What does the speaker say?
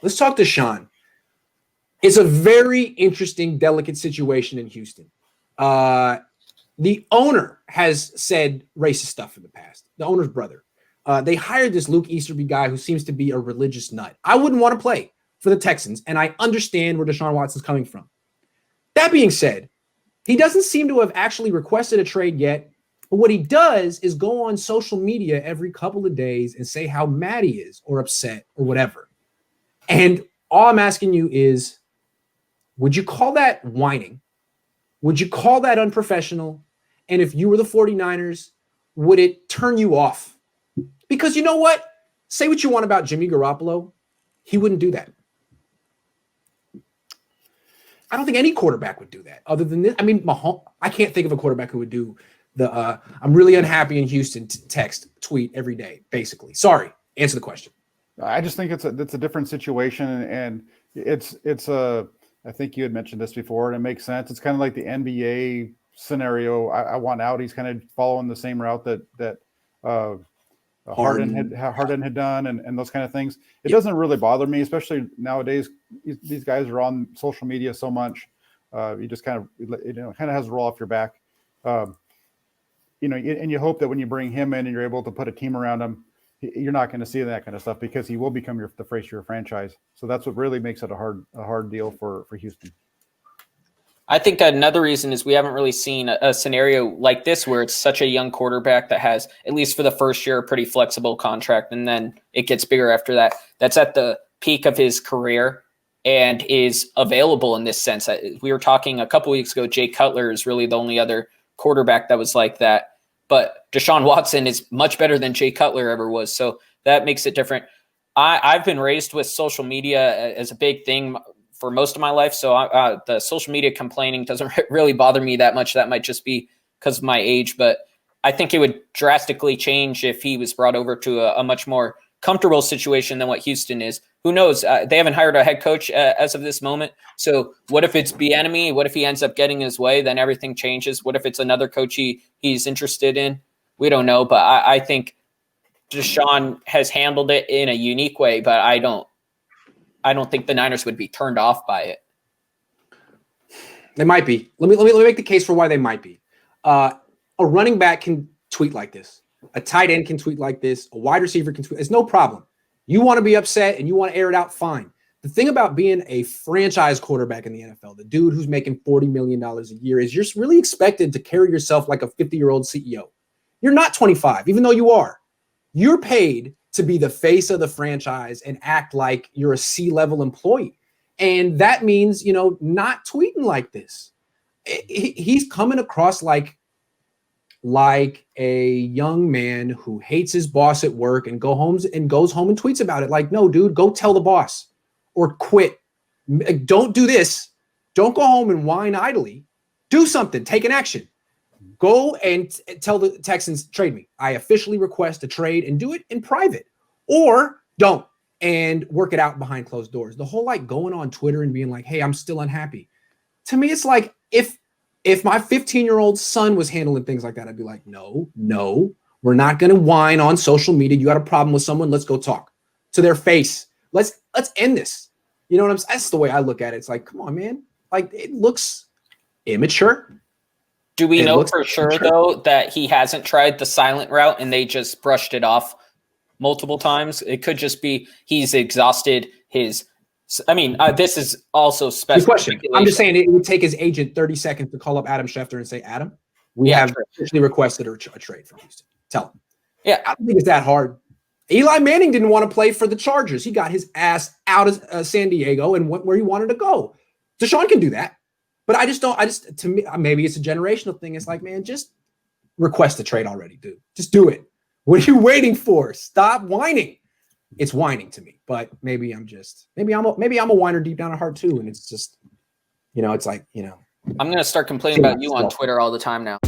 Let's talk Deshaun. It's a very interesting, delicate situation in Houston. The owner has said racist stuff in the past. The owner's brother. They hired this Luke Easterby guy who seems to be a religious nut. I wouldn't want to play for the Texans, and I understand where Deshaun Watson's coming from. That being said, he doesn't seem to have actually requested a trade yet, but what he does is go on social media every couple of days and say how mad he is or upset or whatever. And all I'm asking you is, would you call that whining? Would you call that unprofessional? And if you were the 49ers, would it turn you off? Because you know what? Say what you want about Jimmy Garoppolo. He wouldn't do that. I don't think any quarterback would do that other than this. I mean, Mahomes, I can't think of a quarterback who would do the I'm really unhappy in Houston text tweet every day, basically. Sorry. Answer the question. I just think it's a different situation, and it's I think you had mentioned this before, and it makes sense. It's kind of like the NBA scenario. I want out. He's kind of following the same route that Harden had done, and those kind of things. It doesn't really bother me, especially nowadays. These guys are on social media so much. You just kind of has a roll off your back. And you hope that when you bring him in and you're able to put a team around him, you're not going to see that kind of stuff because he will become the face of your franchise. So that's what really makes it a hard deal for Houston. I think another reason is we haven't really seen a scenario like this where it's such a young quarterback that has, at least for the first year, a pretty flexible contract, and then it gets bigger after that. That's at the peak of his career and is available in this sense. We were talking a couple weeks ago, Jay Cutler is really the only other quarterback that was like that. But Deshaun Watson is much better than Jay Cutler ever was. So that makes it different. I've been raised with social media as a big thing for most of my life. So the social media complaining doesn't really bother me that much. That might just be because of my age. But I think it would drastically change if he was brought over to a much more comfortable situation than what Houston is. Who knows? They haven't hired a head coach as of this moment. So what if it's Bieniemy? What if he ends up getting his way? Then everything changes. What if it's another coach he's interested in? We don't know. But I think Deshaun has handled it in a unique way. But I don't think the Niners would be turned off by it. They might be. Let me make the case for why they might be. A running back can tweet like this. A tight end can tweet like this. A wide receiver can tweet. It's no problem. You want to be upset and you want to air it out, fine. The thing about being a franchise quarterback in the NFL, the dude who's making $40 million a year, is you're really expected to carry yourself like a 50-year-old CEO. You're not 25, even though you are. You're paid to be the face of the franchise and act like you're a C-level employee. And that means, not tweeting like this. He's coming across like a young man who hates his boss at work and goes home and tweets about it. Like, no, dude, go tell the boss or quit. Don't do this. Don't go home and whine idly. Do something. Take an action. Go and tell the Texans, trade me. I officially request a trade, and do it in private, or don't and work it out behind closed doors. The whole going on Twitter and being like, hey, I'm still unhappy. To me, it's like if my 15-year-old son was handling things like that, I'd be like, no, we're not going to whine on social media. You got a problem with someone? Let's go talk to their face. Let's end this. You know what I'm saying? That's the way I look at it. It's like, come on, man. Like, it looks immature. Do we know for sure, though, that he hasn't tried the silent route and they just brushed it off multiple times? It could just be he's exhausted his – this is also special. Good question. I'm just saying it would take his agent 30 seconds to call up Adam Schefter and say, Adam, we have officially requested a trade from Houston. Tell him. Yeah. I don't think it's that hard. Eli Manning didn't want to play for the Chargers. He got his ass out of San Diego and went where he wanted to go. Deshaun can do that. But to me, maybe it's a generational thing. It's like, man, just request a trade already, dude. Just do it. What are you waiting for? Stop whining. It's whining to me, but maybe I'm a whiner deep down at heart too. And it's just, it's like, I'm going to start complaining about you on Twitter all the time now.